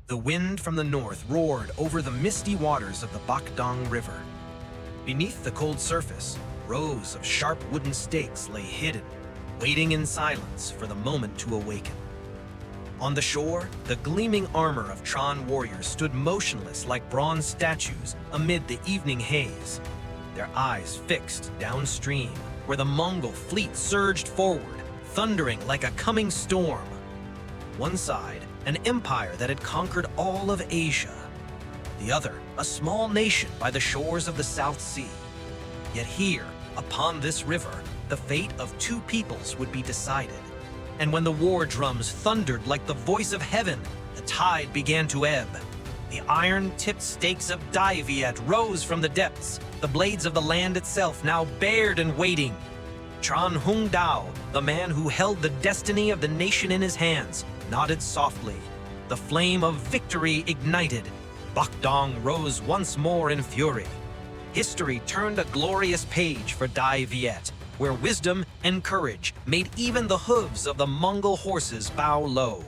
The wind from the north roared over the misty waters of the Bakdong River. Beneath the cold surface, rows of sharp wooden stakes lay hidden, waiting in silence for the moment to awaken. On the shore, the gleaming armor of Tron warriors stood motionless like bronze statues amid the evening haze, their eyes fixed downstream, where the Mongol fleet surged forward, thundering like a coming storm. One side, an empire that had conquered all of Asia. The other, a small nation by the shores of the South Sea. Yet here, upon this river, the fate of two peoples would be decided. And when the war drums thundered like the voice of heaven, the tide began to ebb. The iron-tipped stakes of Đại Việt rose from the depths, the blades of the land itself now bared and waiting. Trần Hưng Đạo, the man who held the destiny of the nation in his hands, nodded softly. The flame of victory ignited. Bakdong rose once more in fury. History turned a glorious page for Đại Việt, where wisdom and courage made even the hooves of the Mongol horses bow low.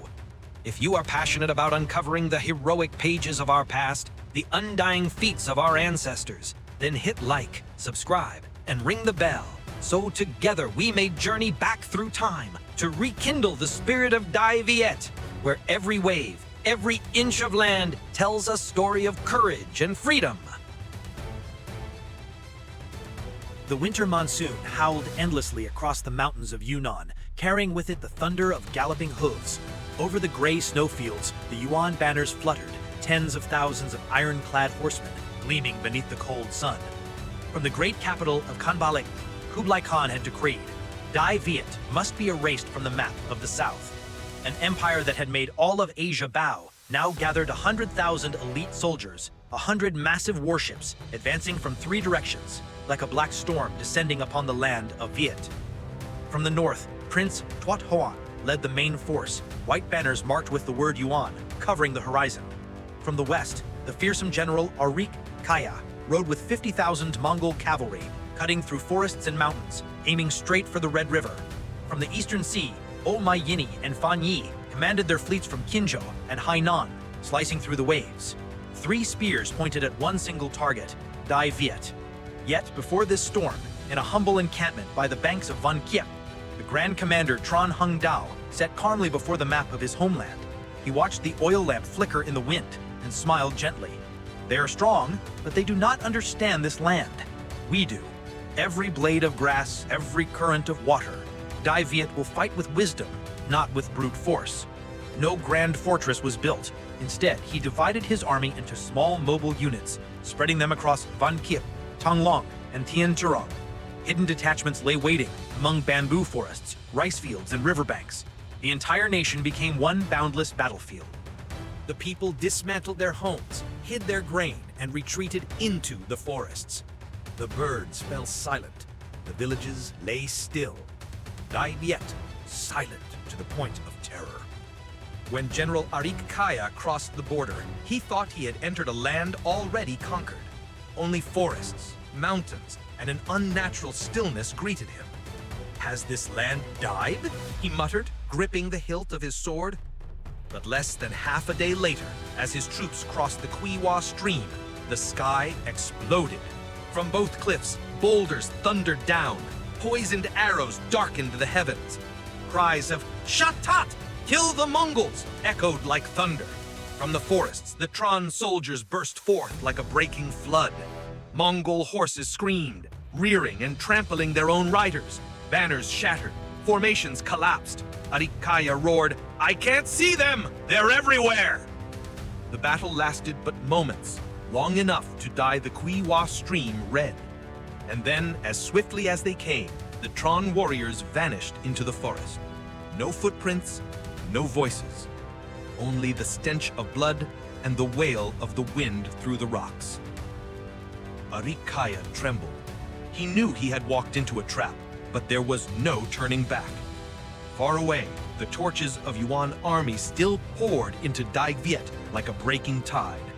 If you are passionate about uncovering the heroic pages of our past, the undying feats of our ancestors, then hit like, subscribe, and ring the bell, so together we may journey back through time to rekindle the spirit of Đại Việt, where every wave, every inch of land tells a story of courage and freedom. The winter monsoon howled endlessly across the mountains of Yunnan, carrying with it the thunder of galloping hooves. Over the gray snowfields, the Yuan banners fluttered, tens of thousands of iron-clad horsemen gleaming beneath the cold sun. From the great capital of Khanbali, Kublai Khan had decreed, Đại Việt must be erased from the map of the south. An empire that had made all of Asia bow now gathered 100,000 elite soldiers, 100 massive warships advancing from three directions, like a black storm descending upon the land of Viet. From the north, Prince Tuat Hoan led the main force, white banners marked with the word Yuan covering the horizon. From the west, the fearsome general Arik Kaya rode with 50,000 Mongol cavalry, cutting through forests and mountains, aiming straight for the Red River. From the eastern sea, Mai Yini and Fan Yi commanded their fleets from Qinzhou and Hainan, slicing through the waves. Three spears pointed at one single target, Đại Việt. Yet, before this storm, in a humble encampment by the banks of Van Kiep, the Grand Commander Trần Hưng Đạo sat calmly before the map of his homeland. He watched the oil lamp flicker in the wind and smiled gently. They are strong, but they do not understand this land. We do. Every blade of grass, every current of water, Đại Việt will fight with wisdom, not with brute force. No grand fortress was built. Instead, he divided his army into small mobile units, spreading them across Van Kiep, Thonglong, and Thiên Churong. Hidden detachments lay waiting among bamboo forests, rice fields, and riverbanks. The entire nation became one boundless battlefield. The people dismantled their homes, hid their grain, and retreated into the forests. The birds fell silent. The villages lay still. Đại Việt, silent to the point of terror. When General Arik Kaya crossed the border, he thought he had entered a land already conquered. Only forests, mountains, and an unnatural stillness greeted him. Has this land died? He muttered, gripping the hilt of his sword. But less than half a day later, as his troops crossed the Kwewa stream, the sky exploded. From both cliffs, boulders thundered down. Poisoned arrows darkened the heavens. Cries of "Shatat! Kill the Mongols!" echoed like thunder. From the forests, the Tron soldiers burst forth like a breaking flood. Mongol horses screamed, rearing and trampling their own riders. Banners shattered, formations collapsed. Arik Kaya roared, "I can't see them! They're everywhere!" The battle lasted but moments, long enough to dye the Kwewa stream red. And then, as swiftly as they came, the Tron warriors vanished into the forest. No footprints, no voices. Only the stench of blood and the wail of the wind through the rocks. Arik Kaya trembled. He knew he had walked into a trap, but there was no turning back. Far away, the torches of Yuan army still poured into Đại Việt like a breaking tide,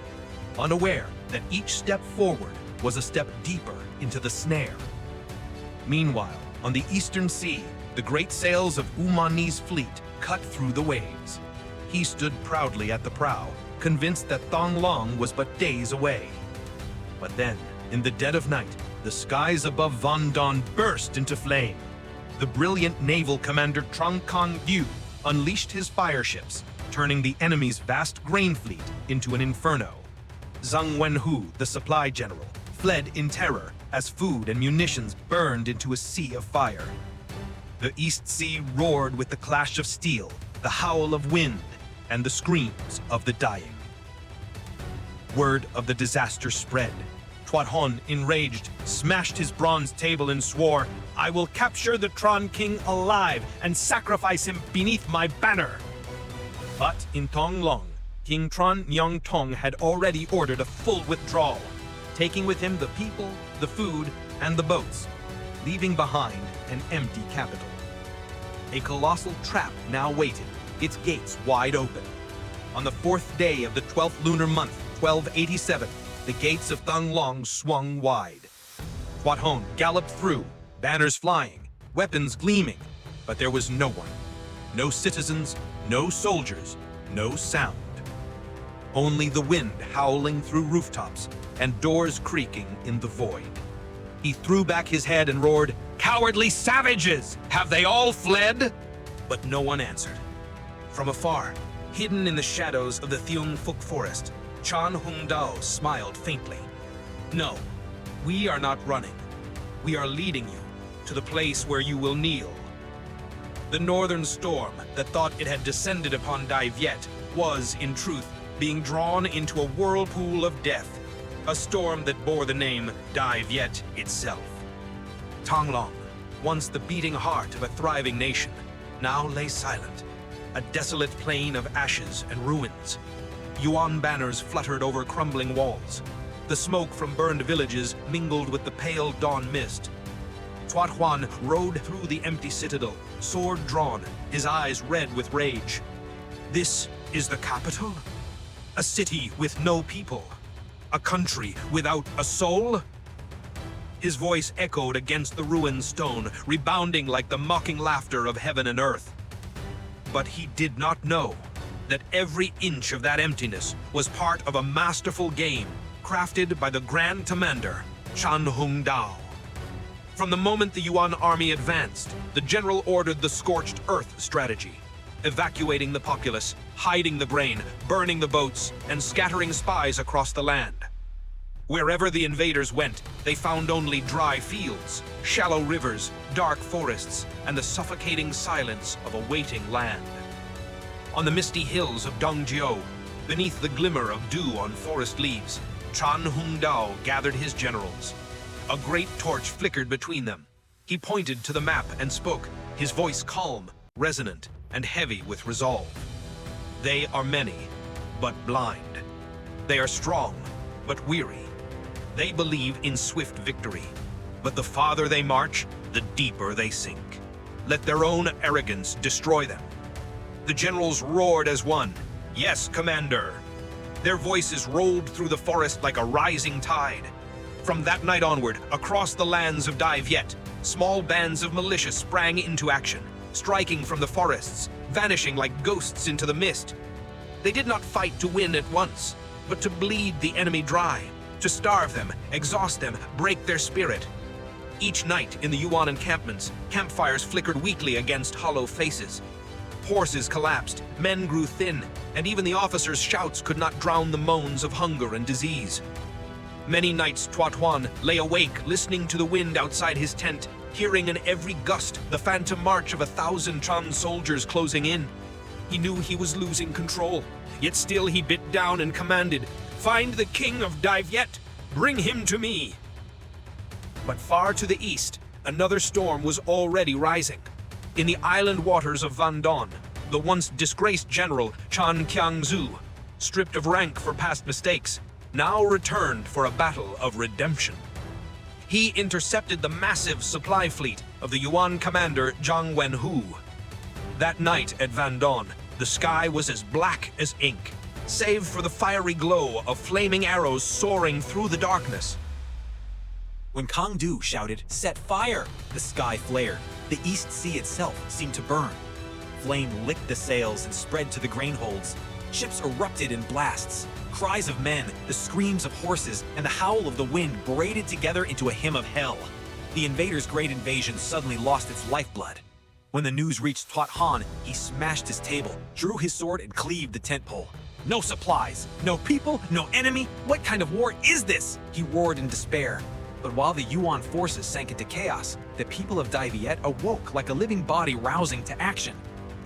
unaware that each step forward was a step deeper into the snare. Meanwhile, on the eastern sea, the great sails of Umani's fleet cut through the waves. He stood proudly at the prow, convinced that Thong Long was but days away. But then, in the dead of night, the skies above Van Don burst into flame. The brilliant naval commander Trong Kong Yu unleashed his fire ships, turning the enemy's vast grain fleet into an inferno. Zhang Wenhu, the supply general, fled in terror as food and munitions burned into a sea of fire. The East Sea roared with the clash of steel, the howl of wind, and the screams of the dying. Word of the disaster spread. Tuat Hon, enraged, smashed his bronze table and swore, "I will capture the Tron King alive and sacrifice him beneath my banner." But in Tong Long, King Tron Nyong Tong had already ordered a full withdrawal, taking with him the people, the food, and the boats, leaving behind an empty capital. A colossal trap now waited, its gates wide open. On the 4th day of the 12th lunar month, 1287, the gates of Thong Long swung wide. Tuat Hon galloped through, banners flying, weapons gleaming, but there was no one. No citizens, no soldiers, no sound. Only the wind howling through rooftops and doors creaking in the void. He threw back his head and roared, "Cowardly savages! Have they all fled?" But no one answered. From afar, hidden in the shadows of the Thiung Phúc forest, Trần Hưng Đạo smiled faintly. "No, we are not running. We are leading you to the place where you will kneel." The northern storm that thought it had descended upon Đại Việt was, in truth, being drawn into a whirlpool of death, a storm that bore the name Đại Việt itself. Thong Long, once the beating heart of a thriving nation, now lay silent, a desolate plain of ashes and ruins. Yuan banners fluttered over crumbling walls. The smoke from burned villages mingled with the pale dawn mist. Tuat Huan rode through the empty citadel, sword drawn, his eyes red with rage. This is the capital? A city with no people? A country without a soul? His voice echoed against the ruined stone, rebounding like the mocking laughter of heaven and earth. But he did not know that every inch of that emptiness was part of a masterful game crafted by the Grand Commander, Trần Hưng Đạo. From the moment the Yuan army advanced, the general ordered the scorched earth strategy, evacuating the populace, hiding the grain, burning the boats, and scattering spies across the land. Wherever the invaders went, they found only dry fields, shallow rivers, dark forests, and the suffocating silence of a waiting land. On the misty hills of Dongjiao, beneath the glimmer of dew on forest leaves, Trần Hưng Đạo gathered his generals. A great torch flickered between them. He pointed to the map and spoke, his voice calm, resonant, and heavy with resolve. They are many, but blind. They are strong, but weary. They believe in swift victory, but the farther they march, the deeper they sink. Let their own arrogance destroy them. The generals roared as one, "Yes, Commander." Their voices rolled through the forest like a rising tide. From that night onward, across the lands of Đại Việt, small bands of militia sprang into action, striking from the forests, vanishing like ghosts into the mist. They did not fight to win at once, but to bleed the enemy dry, to starve them, exhaust them, break their spirit. Each night in the Yuan encampments, campfires flickered weakly against hollow faces. Horses collapsed, men grew thin, and even the officers' shouts could not drown the moans of hunger and disease. Many nights Tuat Huan lay awake, listening to the wind outside his tent, hearing in every gust the phantom march of 1,000 Tron soldiers closing in. He knew he was losing control, yet still he bit down and commanded, "Find the king of Đại Việt, bring him to me." But far to the east, another storm was already rising. In the island waters of Van Don, the once disgraced general Chan Kiangzu, stripped of rank for past mistakes, now returned for a battle of redemption. He intercepted the massive supply fleet of the Yuan commander Zhang Wenhu. That night at Van Don, the sky was as black as ink, save for the fiery glow of flaming arrows soaring through the darkness. When Kang Du shouted, "Set fire!" the sky flared. The East Sea itself seemed to burn. Flame licked the sails and spread to the grain holds. ships erupted in blasts. Cries of men, the screams of horses, and the howl of the wind braided together into a hymn of hell. The invaders' great invasion suddenly lost its lifeblood. When the news reached Tuat Han, he smashed his table, drew his sword, and cleaved the tent pole. No supplies, no people, no enemy. What kind of war is this? He roared in despair. But while the Yuan forces sank into chaos, the people of Đại Việt awoke like a living body rousing to action.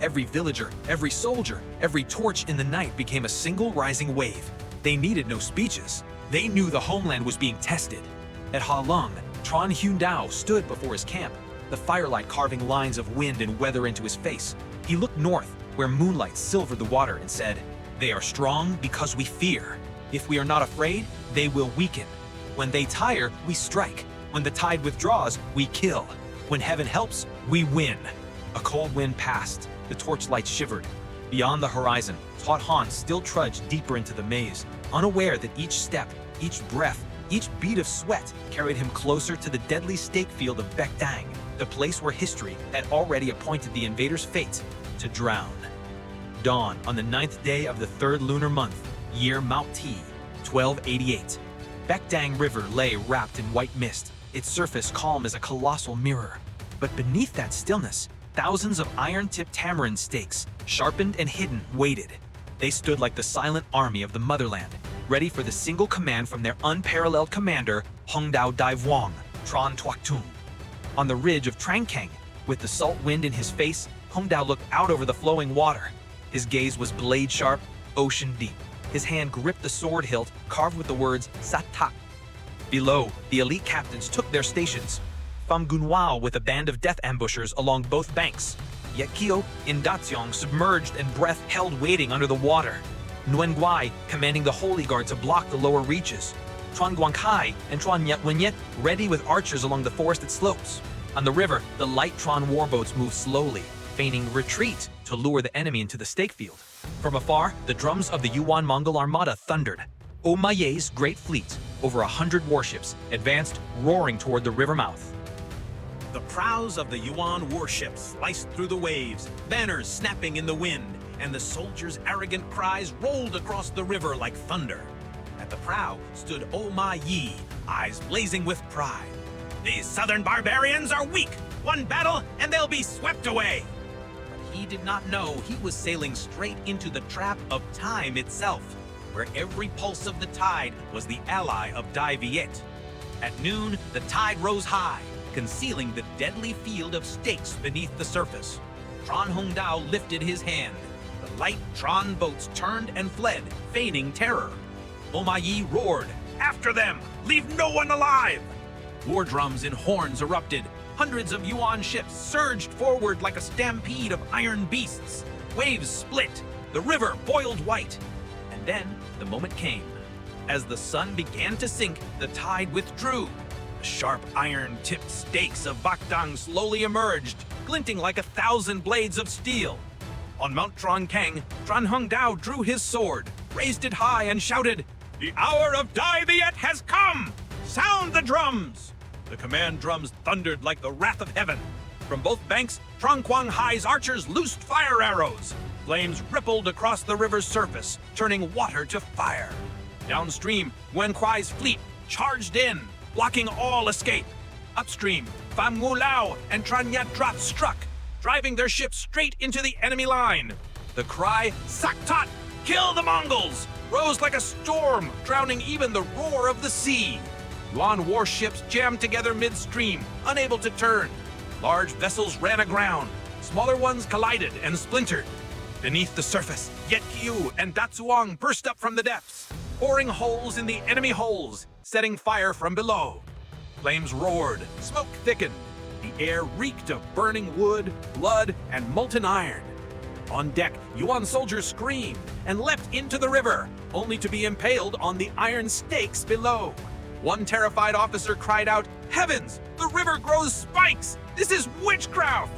Every villager, every soldier, every torch in the night became a single rising wave. They needed no speeches. They knew the homeland was being tested. At Ha Lung, Trần Hưng Đạo stood before his camp, the firelight carving lines of wind and weather into his face. He looked north, where moonlight silvered the water, and said, "They are strong because we fear. If we are not afraid, they will weaken. When they tire, we strike. When the tide withdraws, we kill. When heaven helps, we win." A cold wind passed. The torchlight shivered. Beyond the horizon, Tuat Han still trudged deeper into the maze, unaware that each step, each breath, each beat of sweat carried him closer to the deadly stake field of Bac Dang, the place where history had already appointed the invaders' fate to drown. Dawn on the 9th day of the 3rd lunar month, year Mount T, 1288. Bac Dang River lay wrapped in white mist, its surface calm as a colossal mirror. But beneath that stillness, thousands of iron-tipped tamarind stakes, sharpened and hidden, waited. They stood like the silent army of the motherland, ready for the single command from their unparalleled commander, Hung Dao Dai Vuong, Tran Tuac Tung. On the ridge of Trang Keng, with the salt wind in his face, Hung Dao looked out over the flowing water. His gaze was blade-sharp, ocean-deep. His hand gripped the sword hilt, carved with the words Sat Tak. Below, the elite captains took their stations. Pham Nguyen Wao with a band of death ambushers along both banks. Yet Kio in Datsiong submerged and breath held waiting under the water. Nguyen Guai commanding the Holy Guard to block the lower reaches. Tran Guang Kai and Tran Nyat Wen Yet ready with archers along the forested slopes. On the river, the light Tran warboats moved slowly, feigning retreat to lure the enemy into the stake field. From afar, the drums of the Yuan Mongol Armada thundered. Omaye's great fleet, over 100 warships, advanced, roaring toward the river mouth. The prows of the Yuan warships sliced through the waves, banners snapping in the wind, and the soldiers' arrogant cries rolled across the river like thunder. At the prow stood Ma Yi, eyes blazing with pride. "These southern barbarians are weak. One battle and they'll be swept away." But he did not know he was sailing straight into the trap of time itself, where every pulse of the tide was the ally of Đại Việt. At noon, the tide rose high, concealing the deadly field of stakes beneath the surface. Trần Hưng Đạo lifted his hand. The light Tran boats turned and fled, feigning terror. Ma Yi roared, "After them! Leave no one alive!" War drums and horns erupted. Hundreds of Yuan ships surged forward like a stampede of iron beasts. Waves split. The river boiled white. And then the moment came. As the sun began to sink, the tide withdrew. The sharp iron-tipped stakes of Bac Dang slowly emerged, glinting like 1,000 blades of steel. On Mount Trang Keng, Trần Hưng Đạo drew his sword, raised it high, and shouted, "The hour of Đại Việt has come! Sound the drums!" The command drums thundered like the wrath of heaven. From both banks, Trang Quang Hai's archers loosed fire arrows. Flames rippled across the river's surface, turning water to fire. Downstream, Nguyen Quai's fleet charged in, blocking all escape. Upstream, Pham Nguyen Lao and Tran Nhật Drat struck, driving their ships straight into the enemy line. The cry, "Sak Tat! Kill the Mongols!" rose like a storm, drowning even the roar of the sea. Yuan warships jammed together midstream, unable to turn. Large vessels ran aground. Smaller ones collided and splintered. Beneath the surface, Yet Kiu and Datsuang burst up from the depths, boring holes in the enemy hulls, setting fire from below. Flames roared, smoke thickened. The air reeked of burning wood, blood, and molten iron. On deck, Yuan soldiers screamed and leapt into the river, only to be impaled on the iron stakes below. One terrified officer cried out, "Heavens! The river grows spikes! This is witchcraft!"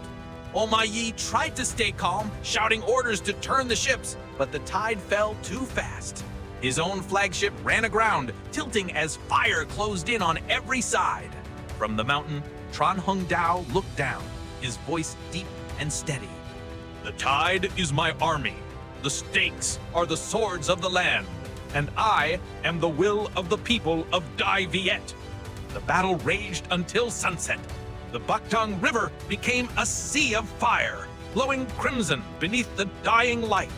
Ma Yi tried to stay calm, shouting orders to turn the ships, but the tide fell too fast. His own flagship ran aground, tilting as fire closed in on every side. From the mountain, Trần Hưng Đạo looked down, his voice deep and steady. "The tide is my army. The stakes are the swords of the land, and I am the will of the people of Đại Việt. The battle raged until sunset. The Bakdang River became a sea of fire, glowing crimson beneath the dying light.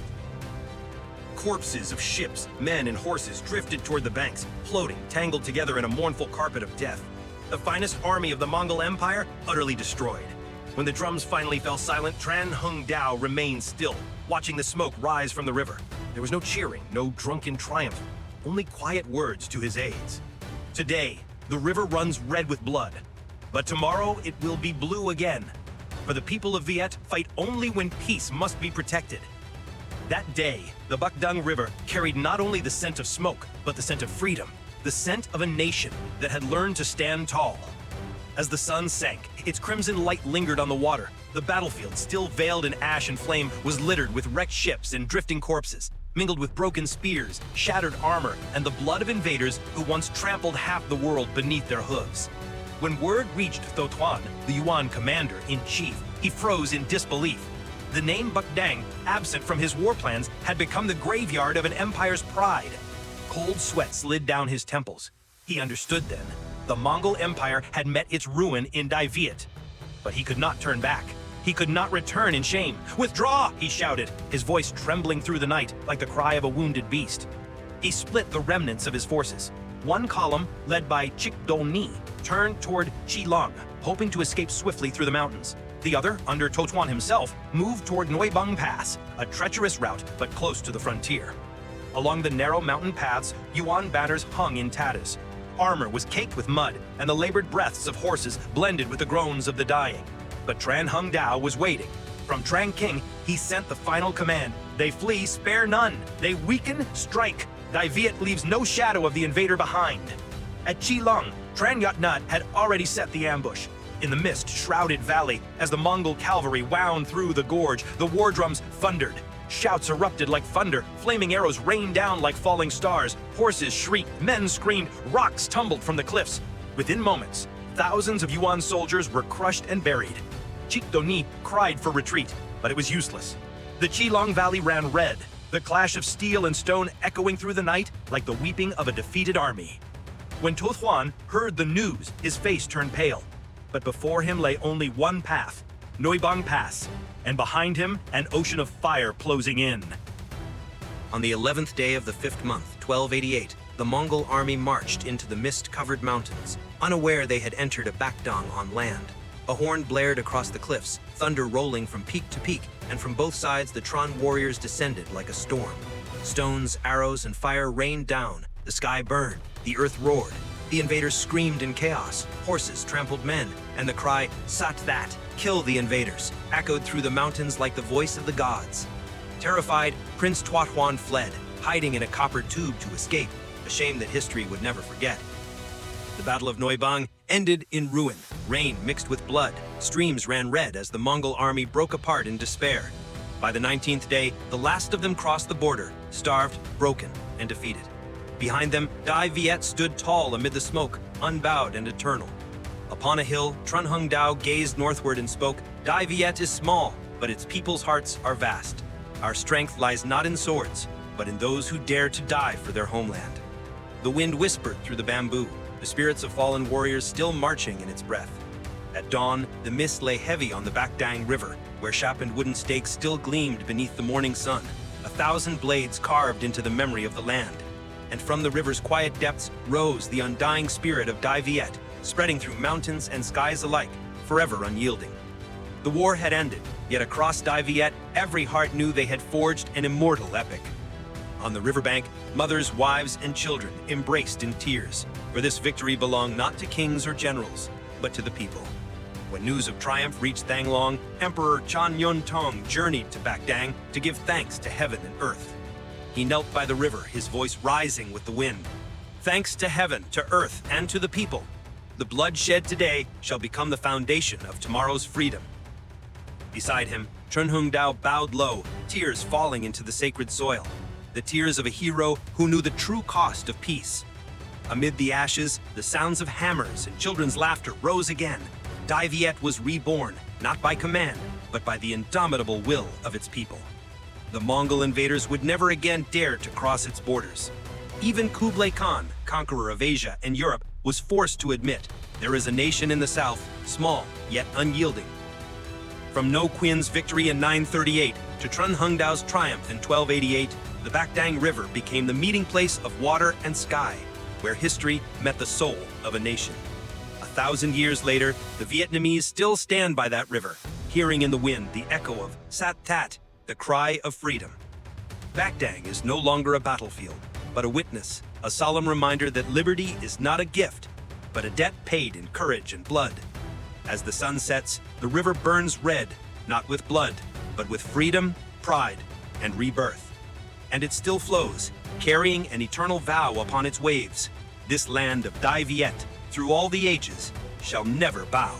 Corpses of ships, men, and horses drifted toward the banks, floating, tangled together in a mournful carpet of death. The finest army of the Mongol Empire utterly destroyed. When the drums finally fell silent, Trần Hưng Đạo remained still, watching the smoke rise from the river. There was no cheering, no drunken triumph, only quiet words to his aides. Today, the river runs red with blood, but tomorrow it will be blue again. For the people of Viet fight only when peace must be protected. That day, the Bakdang River carried not only the scent of smoke, but the scent of freedom, the scent of a nation that had learned to stand tall. As the sun sank, its crimson light lingered on the water. The battlefield, still veiled in ash and flame, was littered with wrecked ships and drifting corpses, mingled with broken spears, shattered armor, and the blood of invaders who once trampled half the world beneath their hooves. When word reached Tho Toan, the Yuan commander-in-chief, he froze in disbelief. The name Bakdang, absent from his war plans, had become the graveyard of an empire's pride. Cold sweat slid down his temples. He understood then. The Mongol Empire had met its ruin in Đại Việt. But he could not turn back. He could not return in shame. "Withdraw!" he shouted, his voice trembling through the night like the cry of a wounded beast. He split the remnants of his forces. One column, led by Chic Do Ni, turned toward Chi Long, hoping to escape swiftly through the mountains. The other, under Tho Toan himself, moved toward Noi Bang Pass, a treacherous route but close to the frontier. Along the narrow mountain paths, Yuan banners hung in tatters. Armor was caked with mud, and the labored breaths of horses blended with the groans of the dying. But Trần Hưng Đạo was waiting. From Trang King, he sent the final command. They flee, spare none. They weaken, strike. Đại Việt leaves no shadow of the invader behind. At Chi Long, Trang Yat Nut had already set the ambush. In the mist-shrouded valley, as the Mongol cavalry wound through the gorge, the war drums thundered. Shouts erupted like thunder, flaming arrows rained down like falling stars, horses shrieked, men screamed, rocks tumbled from the cliffs. Within moments, thousands of Yuan soldiers were crushed and buried. Chic Do Ni cried for retreat, but it was useless. The Chi Long Valley ran red, the clash of steel and stone echoing through the night like the weeping of a defeated army. When Tho Toan heard the news, his face turned pale. But before him lay only one path, Noi Bang Pass, and behind him, an ocean of fire closing in. On the 11th day of the 5th month, 1288, the Mongol army marched into the mist-covered mountains, unaware they had entered a Bakdang on land. A horn blared across the cliffs, thunder rolling from peak to peak, and from both sides the Tron warriors descended like a storm. Stones, arrows, and fire rained down. The sky burned, the earth roared. The invaders screamed in chaos, horses trampled men, and the cry, "Sat that! Kill the invaders!" echoed through the mountains like the voice of the gods. Terrified, Prince Tho Toan fled, hiding in a copper tube to escape, a shame that history would never forget. The Battle of Noi Bang ended in ruin. Rain mixed with blood. Streams ran red as the Mongol army broke apart in despair. By the 19th day, the last of them crossed the border, starved, broken, and defeated. Behind them, Đại Việt stood tall amid the smoke, unbowed and eternal. Upon a hill, Trần Hưng Đạo gazed northward and spoke, "Đại Việt is small, but its people's hearts are vast. Our strength lies not in swords, but in those who dare to die for their homeland." The wind whispered through the bamboo, the spirits of fallen warriors still marching in its breath. At dawn, the mist lay heavy on the Bakdang River, where sharpened wooden stakes still gleamed beneath the morning sun, 1,000 blades carved into the memory of the land. And from the river's quiet depths rose the undying spirit of Đại Việt, spreading through mountains and skies alike, forever unyielding. The war had ended, yet across Đại Việt, every heart knew they had forged an immortal epic. On the riverbank, mothers, wives, and children embraced in tears, for this victory belonged not to kings or generals, but to the people. When news of triumph reached Thang Long, Emperor Chan Yun Tong journeyed to Bakdang to give thanks to heaven and earth. He knelt by the river, his voice rising with the wind. "Thanks to heaven, to earth, and to the people. The blood shed today shall become the foundation of tomorrow's freedom." Beside him, Trần Hưng Đạo bowed low, tears falling into the sacred soil. The tears of a hero who knew the true cost of peace. Amid the ashes, the sounds of hammers and children's laughter rose again. Đại Việt was reborn, not by command, but by the indomitable will of its people. The Mongol invaders would never again dare to cross its borders. Even Kublai Khan, conqueror of Asia and Europe, was forced to admit there is a nation in the south, small yet unyielding. From No Quin's victory in 938 to Trần Hưng Đạo triumph in 1288, the Bac Dang River became the meeting place of water and sky, where history met the soul of a nation. 1,000 years later, the Vietnamese still stand by that river, hearing in the wind the echo of Sat Tat, the cry of freedom. Bac Dang is no longer a battlefield, but a witness, a solemn reminder that liberty is not a gift, but a debt paid in courage and blood. As the sun sets, the river burns red, not with blood, but with freedom, pride, and rebirth. And it still flows, carrying an eternal vow upon its waves. This land of Đại Việt, through all the ages, shall never bow.